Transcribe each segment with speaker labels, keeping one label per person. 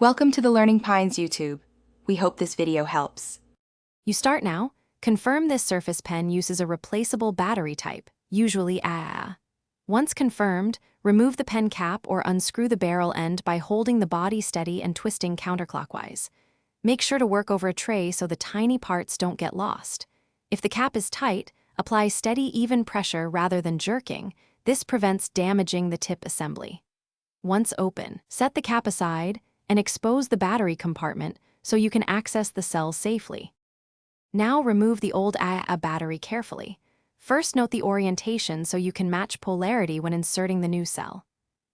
Speaker 1: Welcome to the Learning Pines YouTube. We hope this video helps.
Speaker 2: You start now. Confirm this Surface Pen uses a replaceable battery type, usually AA. Once confirmed, remove the pen cap or unscrew the barrel end by holding the body steady and twisting counterclockwise. Make sure to work over a tray so the tiny parts don't get lost. If the cap is tight, apply steady, even pressure rather than jerking. This prevents damaging the tip assembly. Once open, set the cap aside and expose the battery compartment so you can access the cell safely. Now remove the old AA battery carefully. First, note the orientation so you can match polarity when inserting the new cell.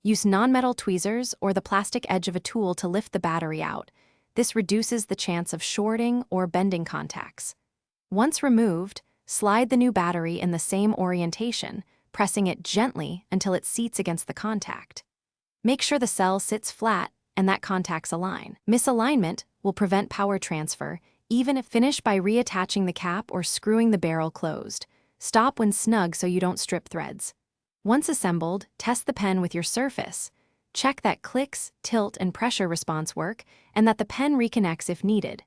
Speaker 2: Use non-metal tweezers or the plastic edge of a tool to lift the battery out. This reduces the chance of shorting or bending contacts. Once removed, slide the new battery in the same orientation, pressing it gently until it seats against the contact. Make sure the cell sits flat and that contacts align. Misalignment will prevent power transfer, even if finished by reattaching the cap or screwing the barrel closed. Stop when snug so you don't strip threads. Once assembled, test the pen with your surface. Check that clicks, tilt, and pressure response work, and that the pen reconnects if needed.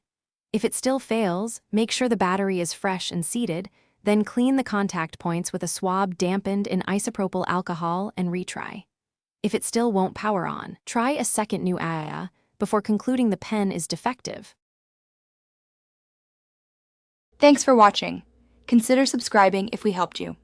Speaker 2: If it still fails, make sure the battery is fresh and seated, then clean the contact points with a swab dampened in isopropyl alcohol and retry. If it still won't power on, try a second new AA before concluding the pen is defective.
Speaker 1: Thanks for watching. Consider subscribing if we helped you.